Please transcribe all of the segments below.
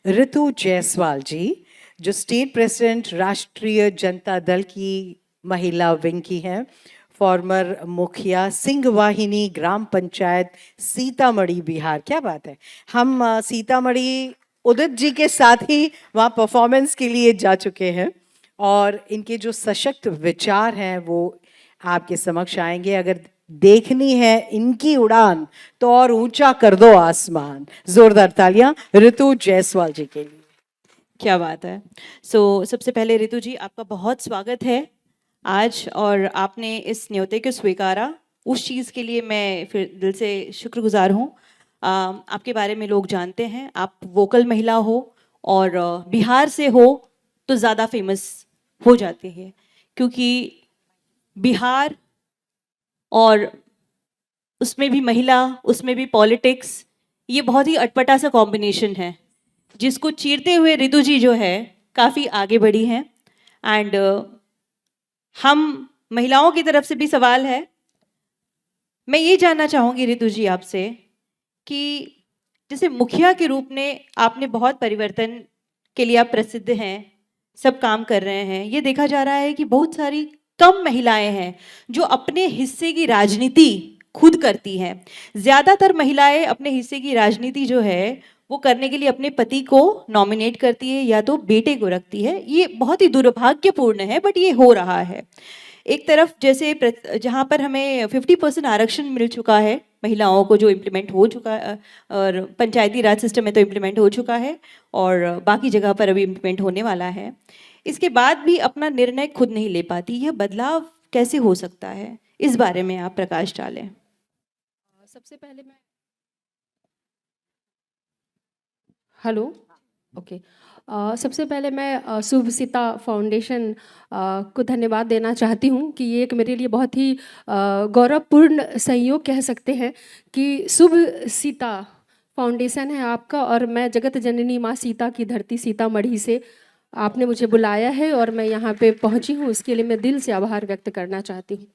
ऋतु जायसवाल जी, जो state president राष्ट्रीय जनता दल की महिला विंग की हैं, फॉर्मर मुखिया सिंहवाहिनी ग्राम पंचायत सीतामढ़ी बिहार। क्या बात है। हम सीतामढ़ी उदित जी के साथ ही वहाँ परफॉर्मेंस के लिए जा चुके हैं और इनके जो सशक्त विचार हैं वो आपके समक्ष आएंगे। अगर देखनी है इनकी उड़ान तो और ऊंचा कर दो आसमान। जोरदार तालियां ऋतु जायसवाल जी के लिए। क्या बात है। सबसे पहले ऋतु जी, आपका बहुत स्वागत है आज, और आपने इस न्योते को स्वीकारा, उस चीज़ के लिए मैं फिर दिल से शुक्रगुजार हूँ। आपके बारे में लोग जानते हैं, आप वोकल महिला हो, और बिहार से हो तो ज़्यादा फेमस हो जाते हैं, क्योंकि बिहार और उसमें भी महिला, उसमें भी पॉलिटिक्स, ये बहुत ही अटपटा सा कॉम्बिनेशन है, जिसको चीरते हुए ऋतु जी जो है काफ़ी आगे बढ़ी हैं। एंड हम महिलाओं की तरफ से भी सवाल है। मैं ये जानना चाहूँगी ऋतु जी आपसे कि जैसे मुखिया के रूप में आपने बहुत परिवर्तन के लिए आप प्रसिद्ध हैं, सब काम कर रहे हैं। ये देखा जा रहा है कि बहुत सारी कम महिलाएं हैं जो अपने हिस्से की राजनीति खुद करती हैं। ज़्यादातर महिलाएं अपने हिस्से की राजनीति जो है वो करने के लिए अपने पति को नॉमिनेट करती है या तो बेटे को रखती है। ये बहुत ही दुर्भाग्यपूर्ण है, बट ये हो रहा है। एक तरफ जैसे जहाँ पर हमें 50% आरक्षण मिल चुका है महिलाओं को, जो इम्प्लीमेंट हो चुका है, और पंचायती राज सिस्टम में तो इम्प्लीमेंट हो चुका है, और बाकी जगह पर अभी इम्प्लीमेंट होने वाला है। इसके बाद भी अपना निर्णय खुद नहीं ले पाती। यह बदलाव कैसे हो सकता है, इस बारे में आप प्रकाश डालें। सबसे पहले मैं हेलो ओके सबसे पहले मैं शुभ सीता फाउंडेशन को धन्यवाद देना चाहती हूँ कि ये एक मेरे लिए बहुत ही गौरवपूर्ण संयोग कह सकते हैं कि शुभ सीता फाउंडेशन है आपका, और मैं जगत जननी माँ सीता की धरती सीतामढ़ी से आपने मुझे बुलाया है और मैं यहाँ पे पहुँची हूँ, उसके लिए मैं दिल से आभार व्यक्त करना चाहती हूँ।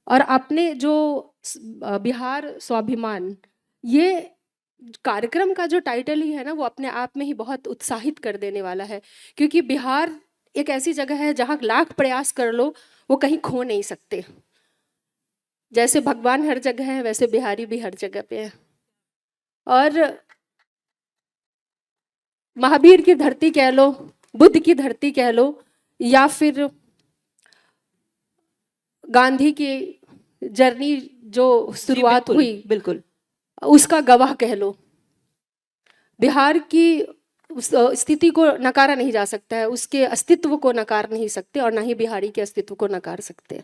और आपने जो बिहार स्वाभिमान, ये कार्यक्रम का जो टाइटल ही है ना, वो अपने आप में ही बहुत उत्साहित कर देने वाला है, क्योंकि बिहार एक ऐसी जगह है जहाँ लाख प्रयास कर लो वो कहीं खो नहीं सकते। जैसे भगवान हर जगह है वैसे बिहारी भी हर जगह पे है। और महावीर की धरती कह लो, बुद्ध की धरती कह लो, या फिर गांधी की जर्नी जो शुरुआत हुई, बिल्कुल उसका गवाह कह लो। बिहार की उस स्थिति को नकारा नहीं जा सकता है, उसके अस्तित्व को नकार नहीं सकते, और ना ही बिहारी के अस्तित्व को नकार सकते।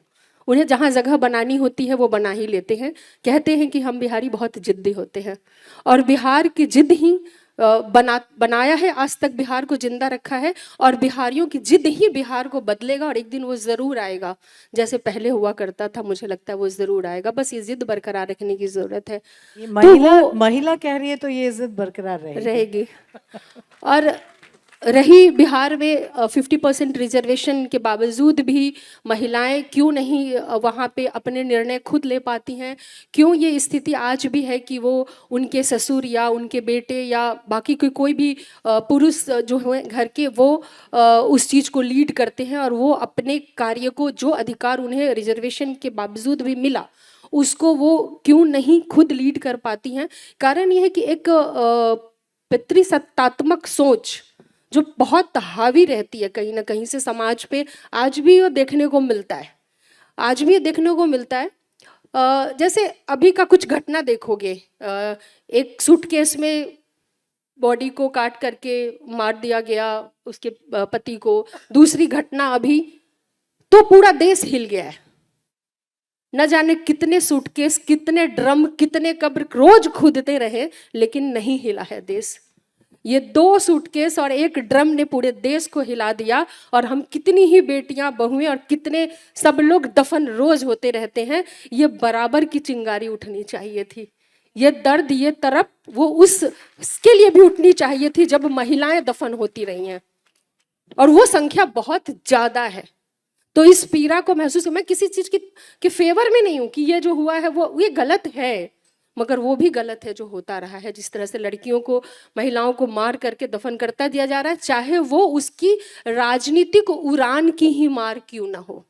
उन्हें जहाँ जगह बनानी होती है वो बना ही लेते हैं। कहते हैं कि हम बिहारी बहुत जिद्दी होते हैं, और बिहार की जिद ही बनाया है, आज तक बिहार को जिंदा रखा है, और बिहारियों की जिद ही बिहार को बदलेगा, और एक दिन वो ज़रूर आएगा जैसे पहले हुआ करता था। मुझे लगता है वो ज़रूर आएगा, बस ये जिद बरकरार रखने की ज़रूरत है। ये महिला कह रही है तो ये इज्जत बरकरार रहेगी। और रही बिहार में 50% रिजर्वेशन के बावजूद भी महिलाएं क्यों नहीं वहाँ पे अपने निर्णय खुद ले पाती हैं, क्यों ये स्थिति आज भी है कि वो उनके ससुर या उनके बेटे या बाकी कोई भी पुरुष जो हैं घर के, वो उस चीज़ को लीड करते हैं, और वो अपने कार्य को, जो अधिकार उन्हें रिजर्वेशन के बावजूद भी मिला, उसको वो क्यों नहीं खुद लीड कर पाती हैं। कारण ये है कि एक पितृसत्तात्मक सोच जो बहुत हावी रहती है कहीं ना कहीं से समाज पे, आज भी वो देखने को मिलता है, आज भी देखने को मिलता है। जैसे अभी का कुछ घटना देखोगे, एक सूटकेस में बॉडी को काट करके मार दिया गया उसके पति को। दूसरी घटना अभी तो पूरा देश हिल गया है, न जाने कितने सूटकेस, कितने ड्रम, कितने कब्र रोज खोदते रहे, लेकिन नहीं हिला है देश। ये 2 सूटकेस और 1 ड्रम ने पूरे देश को हिला दिया, और हम कितनी ही बेटियां, बहुएं और कितने सब लोग दफन रोज होते रहते हैं। ये बराबर की चिंगारी उठनी चाहिए थी, ये दर्द, ये तरफ वो उसके लिए भी उठनी चाहिए थी जब महिलाएं दफन होती रही हैं, और वो संख्या बहुत ज्यादा है। तो इस पीड़ा को महसूस, मैं किसी चीज के फेवर में नहीं हूं कि ये जो हुआ है वो ये गलत है, मगर वो भी गलत है जो होता रहा है। जिस तरह से लड़कियों को, महिलाओं को मार करके दफन करता दिया जा रहा है, चाहे वो उसकी राजनीतिक उड़ान की ही मार क्यों ना हो,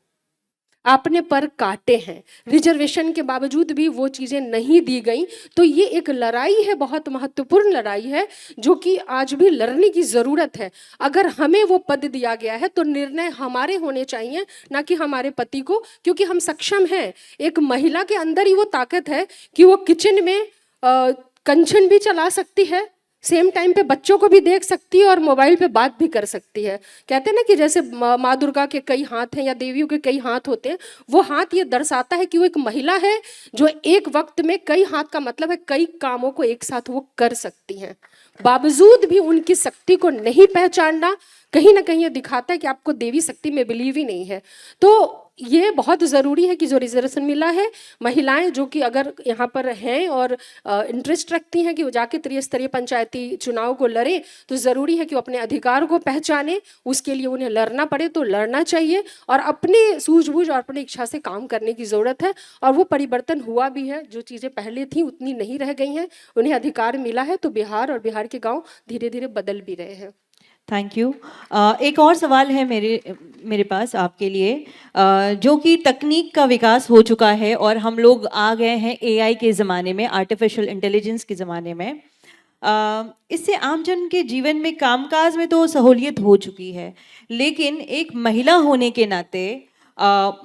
आपने पर काटे हैं, रिजर्वेशन के बावजूद भी वो चीज़ें नहीं दी गई। तो ये एक लड़ाई है, बहुत महत्वपूर्ण लड़ाई है, जो कि आज भी लड़ने की ज़रूरत है। अगर हमें वो पद दिया गया है तो निर्णय हमारे होने चाहिए, ना कि हमारे पति को, क्योंकि हम सक्षम हैं। एक महिला के अंदर ही वो ताकत है कि वो किचन में कंचन भी चला सकती है, सेम टाइम पे बच्चों को भी देख सकती है और मोबाइल पे बात भी कर सकती है। कहते हैं ना कि जैसे माँ दुर्गा के कई हाथ हैं या देवियों के कई हाथ होते हैं, वो हाथ ये दर्शाता है कि वो एक महिला है जो एक वक्त में, कई हाथ का मतलब है कई कामों को एक साथ वो कर सकती हैं। बावजूद भी उनकी शक्ति को नहीं पहचानना कहीं ना कहीं ये दिखाता है कि आपको देवी शक्ति में बिलीव ही नहीं है। तो ये बहुत ज़रूरी है कि जो रिजर्वेशन मिला है, महिलाएं जो कि अगर यहाँ पर हैं और इंटरेस्ट रखती हैं कि वो जाके त्रिस्तरीय पंचायती चुनाव को लड़े, तो ज़रूरी है कि वो अपने अधिकार को पहचाने। उसके लिए उन्हें लड़ना पड़े तो लड़ना चाहिए, और अपने सूझबूझ और अपनी इच्छा से काम करने की ज़रूरत है। और वो परिवर्तन हुआ भी है, जो चीज़ें पहले थी उतनी नहीं रह गई हैं, उन्हें अधिकार मिला है। तो बिहार और बिहार के गाँव धीरे धीरे बदल भी रहे हैं। Thank you. एक और सवाल है मेरे पास आपके लिए, जो कि तकनीक का विकास हो चुका है और हम लोग आ गए हैं एआई के ज़माने में, आर्टिफिशियल इंटेलिजेंस के ज़माने में। इससे आमजन के जीवन में, कामकाज में तो सहूलियत हो चुकी है, लेकिन एक महिला होने के नाते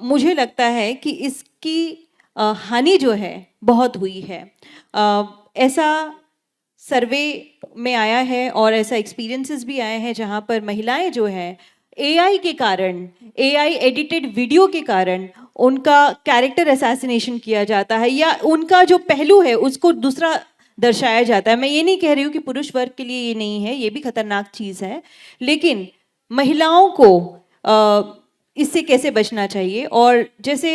मुझे लगता है कि इसकी हानि जो है बहुत हुई है। ऐसा सर्वे में आया है और ऐसा एक्सपीरियंसेस भी आए हैं जहाँ पर महिलाएं जो हैं एआई के कारण, एआई एडिटेड वीडियो के कारण उनका कैरेक्टर असैसिनेशन किया जाता है, या उनका जो पहलू है उसको दूसरा दर्शाया जाता है। मैं ये नहीं कह रही हूँ कि पुरुष वर्ग के लिए ये नहीं है, ये भी खतरनाक चीज़ है, लेकिन महिलाओं को इससे कैसे बचना चाहिए? और जैसे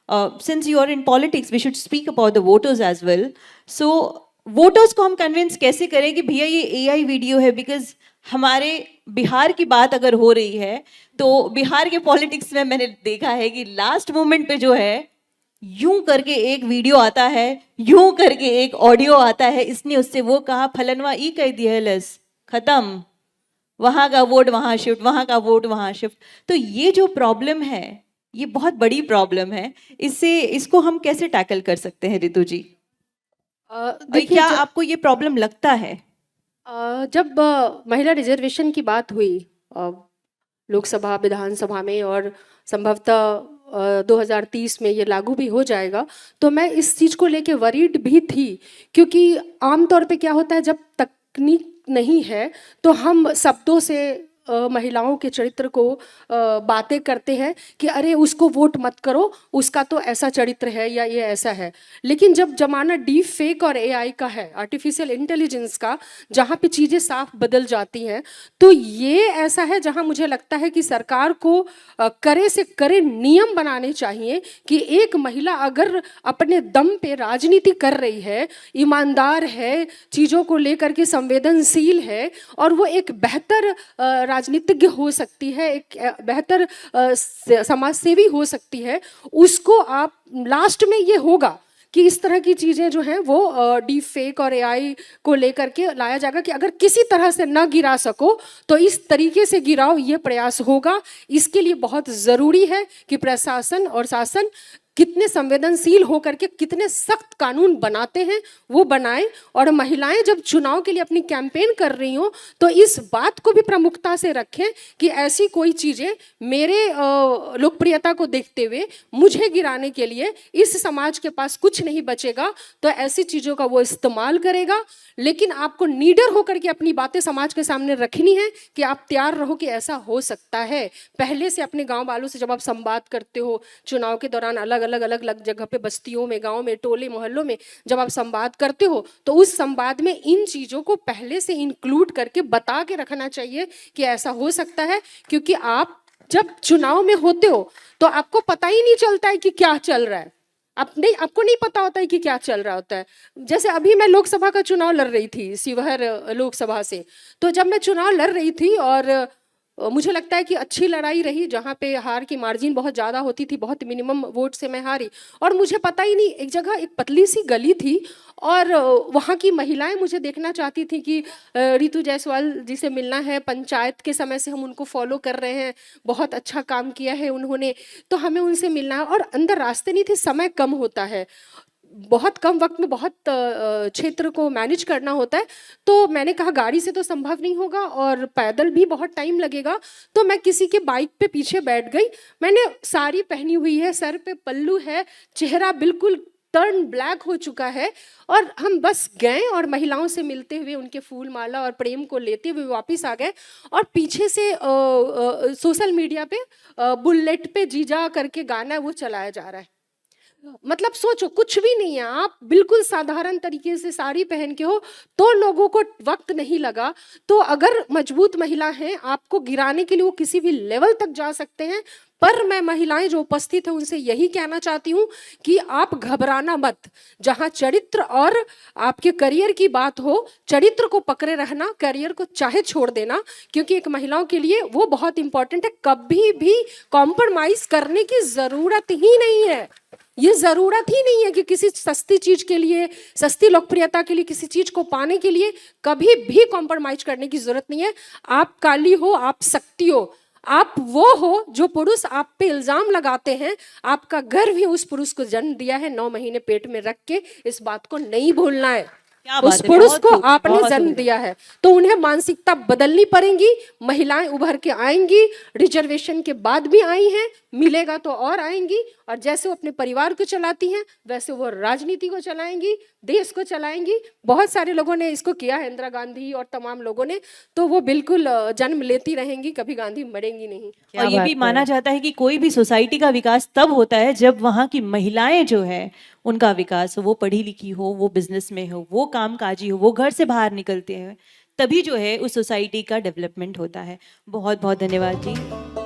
since you are in politics, we should speak about the voters as well. So voters को हम कन्विंस कैसे करें कि भैया ये एआई वीडियो है? बिकॉज हमारे बिहार की बात अगर हो रही है तो बिहार के पॉलिटिक्स में मैंने देखा है कि लास्ट मोमेंट पे जो है यूं करके एक वीडियो आता है, यूं करके एक ऑडियो आता है, इसने उससे वो कहा, फलनवा ई कह दिया, लस खत्म, वहां का वोट वहां शिफ्ट, वहां का वोट वहां शिफ्ट। तो ये जो प्रॉब्लम है, ये बहुत बड़ी प्रॉब्लम है। इसको हम कैसे टैकल कर सकते हैं रितु जी? देखिए, क्या आपको ये प्रॉब्लम लगता है? जब महिला रिजर्वेशन की बात हुई लोकसभा विधानसभा में, और संभवतः 2030 में ये लागू भी हो जाएगा, तो मैं इस चीज़ को लेके वरीड भी थी। क्योंकि आमतौर पे क्या होता है, जब तकनीक नहीं है तो हम शब्दों से महिलाओं के चरित्र को बातें करते हैं कि अरे उसको वोट मत करो, उसका तो ऐसा चरित्र है या ये ऐसा है। लेकिन जब जमाना डीप फेक और एआई का है, आर्टिफिशियल इंटेलिजेंस का, जहाँ पे चीज़ें साफ बदल जाती हैं, तो ये ऐसा है जहाँ मुझे लगता है कि सरकार को करे से करे नियम बनाने चाहिए कि एक महिला अगर अपने दम पे राजनीति कर रही है, ईमानदार है, चीज़ों को लेकर के संवेदनशील है, और वो एक बेहतर राजनीतिज्ञ हो सकती है, एक बेहतर समाज सेवी हो सकती है, उसको आप लास्ट में ये होगा कि इस तरह की चीज़ें जो हैं वो डीप फेक और एआई को लेकर के लाया जाएगा कि अगर किसी तरह से न गिरा सको तो इस तरीके से गिराओ, ये प्रयास होगा। इसके लिए बहुत ज़रूरी है कि प्रशासन और शासन कितने संवेदनशील होकर के कितने सख्त कानून बनाते हैं वो बनाएं। और महिलाएं जब चुनाव के लिए अपनी कैंपेन कर रही हों तो इस बात को भी प्रमुखता से रखें कि ऐसी कोई चीज़ें मेरे लोकप्रियता को देखते हुए मुझे गिराने के लिए इस समाज के पास कुछ नहीं बचेगा, तो ऐसी चीज़ों का वो इस्तेमाल करेगा। लेकिन आपको नीडर होकर के अपनी बातें समाज के सामने रखनी है कि आप तैयार रहो कि ऐसा हो सकता है। पहले से अपने गाँव वालों से जब आप संवाद करते हो चुनाव के दौरान, अलग अलग जगह पे, बस्तियों में, गांव में, टोले मोहल्लों में जब आप संवाद करते हो, तो उस संवाद में इन चीज़ों को पहले से इंक्लूड करके बता के रखना चाहिए कि ऐसा हो सकता है। क्योंकि आप जब चुनाव में होते हो तो आपको पता ही नहीं चलता है कि क्या चल रहा है, आपको नहीं पता होता है कि क्या चल रहा होता है। जैसे अभी मैं लोकसभा का चुनाव लड़ रही थी, शिवहर लोकसभा से, तो जब मैं चुनाव लड़ रही थी और मुझे लगता है कि अच्छी लड़ाई रही, जहाँ पे हार की मार्जिन बहुत ज़्यादा होती थी, बहुत मिनिमम वोट से मैं हारी। और मुझे पता ही नहीं, एक जगह एक पतली सी गली थी और वहाँ की महिलाएं मुझे देखना चाहती थी कि रितु जायसवाल जी से मिलना है, पंचायत के समय से हम उनको फॉलो कर रहे हैं, बहुत अच्छा काम किया है उन्होंने, तो हमें उनसे मिलना है। और अंदर रास्ते नहीं थे, समय कम होता है, बहुत कम वक्त में बहुत क्षेत्र को मैनेज करना होता है। तो मैंने कहा गाड़ी से तो संभव नहीं होगा और पैदल भी बहुत टाइम लगेगा, तो मैं किसी के बाइक पे पीछे बैठ गई। मैंने साड़ी पहनी हुई है, सर पे पल्लू है, चेहरा बिल्कुल टर्न ब्लैक हो चुका है, और हम बस गए और महिलाओं से मिलते हुए उनके फूल माला और प्रेम को लेते हुए वापस आ गए। और पीछे से सोशल मीडिया पे बुलेट पे जीजा करके गाना है, वो चलाया जा रहा है। मतलब सोचो, कुछ भी नहीं है, आप बिल्कुल साधारण तरीके से साड़ी पहन के हो, तो लोगों को वक्त नहीं लगा। तो अगर मजबूत महिला हैं, आपको गिराने के लिए वो किसी भी लेवल तक जा सकते हैं। पर मैं महिलाएं जो उपस्थित हैं उनसे यही कहना चाहती हूँ कि आप घबराना मत। जहाँ चरित्र और आपके करियर की बात हो, चरित्र को पकड़े रहना, करियर को चाहे छोड़ देना, क्योंकि एक महिलाओं के लिए वो बहुत इंपॉर्टेंट है। कभी भी कॉम्प्रोमाइज करने की जरूरत ही नहीं है। ये जरूरत ही नहीं है कि किसी सस्ती चीज के लिए, सस्ती लोकप्रियता के लिए, किसी चीज को पाने के लिए कभी भी कॉम्प्रोमाइज करने की जरूरत नहीं है। आप काली हो, आप शक्ति हो, आप वो हो जो पुरुष आप पे इल्जाम लगाते हैं, आपका गर्भ ही उस पुरुष को जन्म दिया है, 9 महीने पेट में रख के। इस बात को नहीं भूलना है। क्या उस बात है, पुरुष बहुत को खूब, आपने बहुत जन्म खूब। दिया है, तो उन्हें मानसिकता बदलनी पड़ेगी। महिलाएं उभर के आएंगी, रिजर्वेशन के बाद भी आई हैं, मिलेगा तो और आएंगी। और जैसे वो अपने परिवार को चलाती हैं, वैसे वो राजनीति को चलाएंगी, देश को चलाएंगी। बहुत सारे लोगों ने इसको किया है, इंदिरा गांधी और तमाम लोगों ने, तो वो बिल्कुल जन्म लेती रहेंगी, कभी गांधी मरेंगी नहीं। क्या और ये बात भी है। माना जाता है कि कोई भी सोसाइटी का विकास तब होता है जब वहाँ की महिलाएं जो है उनका विकास हो, वो पढ़ी लिखी हो, वो बिजनेस में हो, वो कामकाजी हो, वो घर से बाहर निकलते हैं, तभी जो है उस सोसाइटी का डेवलपमेंट होता है। बहुत बहुत धन्यवाद जी।